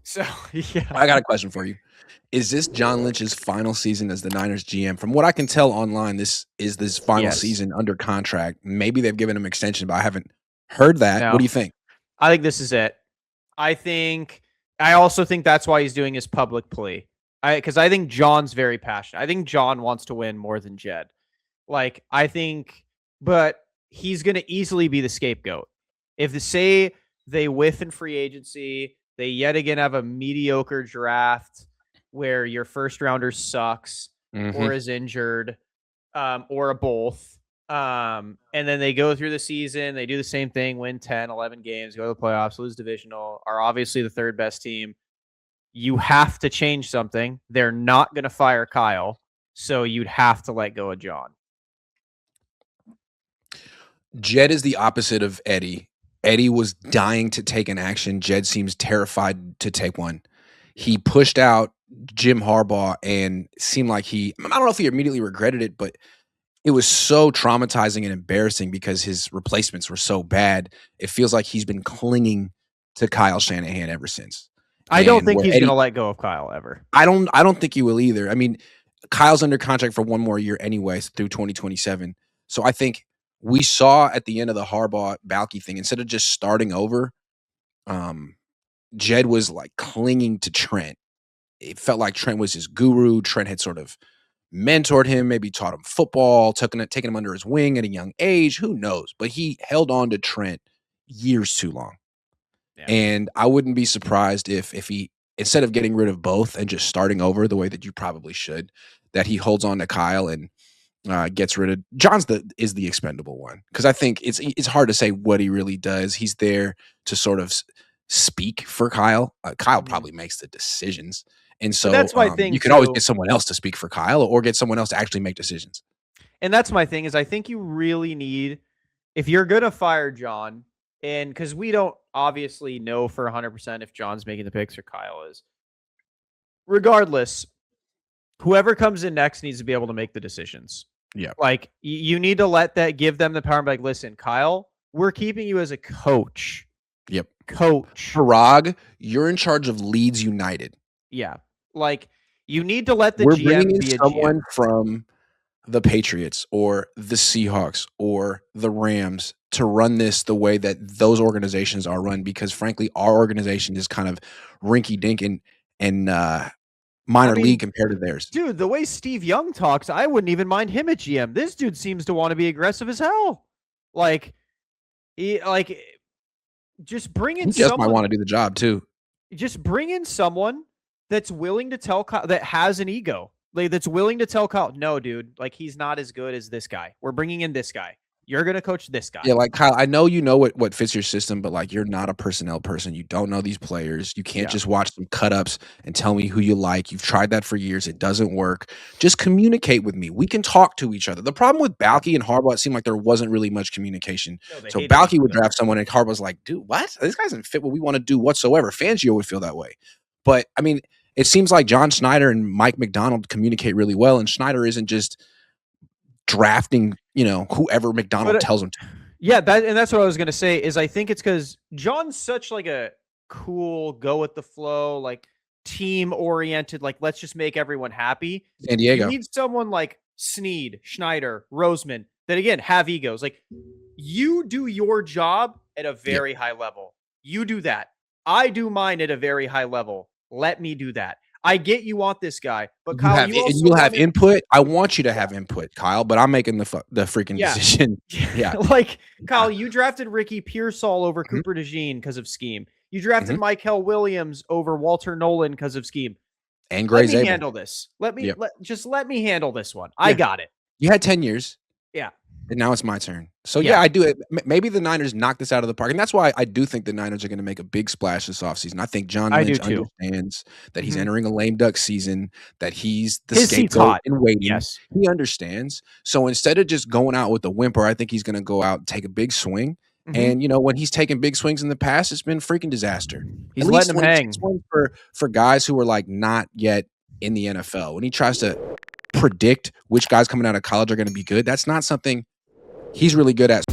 So, yeah. I got a question for you. Is this John Lynch's final season as the Niners GM? From what I can tell online, this is his final season under contract. Maybe they've given him extension, but I haven't heard that. No. What do you think? I think this is it. I also think that's why he's doing his public plea. Because I think John's very passionate. I think John wants to win more than Jed. But he's going to easily be the scapegoat. If they whiff in free agency, they yet again have a mediocre draft where your first rounder sucks or is injured, or both. And then they go through the season, they do the same thing, win 10, 11 games, go to the playoffs, lose divisional, are obviously the third best team. You have to change something. They're not going to fire Kyle, so you'd have to let go of John. Jed is the opposite of Eddie. Eddie was dying to take an action. Jed seems terrified to take one. He pushed out Jim Harbaugh and seemed like I don't know if he immediately regretted it, but it was so traumatizing and embarrassing because his replacements were so bad. It feels like he's been clinging to Kyle Shanahan ever since. I don't think he's going to let go of Kyle ever. I don't think he will either. I mean, Kyle's under contract for one more year anyways through 2027. So I think we saw at the end of the Harbaugh-Balke thing, instead of just starting over, Jed was like clinging to Trent. It felt like Trent was his guru. Trent had sort of mentored him, maybe taught him football, taking him under his wing at a young age. Who knows? But he held on to Trent years too long. Yeah. And I wouldn't be surprised if he, instead of getting rid of both and just starting over the way that you probably should, that he holds on to Kyle and gets rid of John's is the expendable one, because I think it's hard to say what he really does. He's there to sort of speak for Kyle. Kyle probably makes the decisions, and so that's my thing. You can always get someone else to speak for Kyle, or get someone else to actually make decisions. And that's my thing is I think you really need, if you're gonna fire John, and because we don't obviously know for 100% if John's making the picks or Kyle is. Regardless, whoever comes in next needs to be able to make the decisions. Yeah. Like, you need to give them the power and be like, listen, Kyle, we're keeping you as a coach. Yep. Coach. Parag, you're in charge of Leeds United. Yeah. Like, you need to let the GM be a someone GM. From the Patriots or the Seahawks or the Rams to run this the way that those organizations are run, because frankly, our organization is kind of rinky-dink and minor league compared to theirs. Dude, the way Steve Young talks, I wouldn't even mind him at GM. This dude seems to want to be aggressive as hell. Just bring in someone. He just might want to do the job too. Just bring in someone that's willing to tell Kyle, that has an ego. That's willing to tell Kyle, no, dude, he's not as good as this guy. We're bringing in this guy. You're going to coach this guy. Yeah, Kyle, I know you know what fits your system, but you're not a personnel person. You don't know these players. You can't just watch some cut-ups and tell me who you like. You've tried that for years. It doesn't work. Just communicate with me. We can talk to each other. The problem with Balke and Harbaugh, it seemed like there wasn't really much communication. So Balke would draft someone and Harbaugh's like, dude, what? This guy doesn't fit what we want to do whatsoever. Fangio would feel that way. But, I mean, it seems like John Schneider and Mike McDonald communicate really well, and Schneider isn't just drafting, whoever McDonald tells him to. Yeah, that's what I was going to say, is I think it's because John's such a cool, go with the flow, team-oriented, let's just make everyone happy. San Diego. You need someone like Snead, Schneider, Roseman that, again, have egos. You do your job at a very high level. You do that. I do mine at a very high level. Let me do that. I get you want this guy, but Kyle, you'll have input. I want you to have input, Kyle, but I'm making the freaking decision. Yeah. Kyle, you drafted Ricky Pearsall over Cooper DeJean because of scheme. You drafted Michael Williams over Walter Nolan because of scheme. And Gray's Let me handle this. Let me handle this one. I got it. You had 10 years. Yeah. And now it's my turn. So, I do it. Maybe the Niners knock this out of the park. And that's why I do think the Niners are going to make a big splash this offseason. I think John Lynch understands that he's entering a lame duck season, that he's the scapegoat in waiting. Yes. He understands. So instead of just going out with a whimper, I think he's going to go out and take a big swing. And, when he's taken big swings in the past, it's been freaking disaster. He's letting them hang. For guys who are not yet in the NFL. When he tries to predict which guys coming out of college are going to be good, that's not something he's really good at.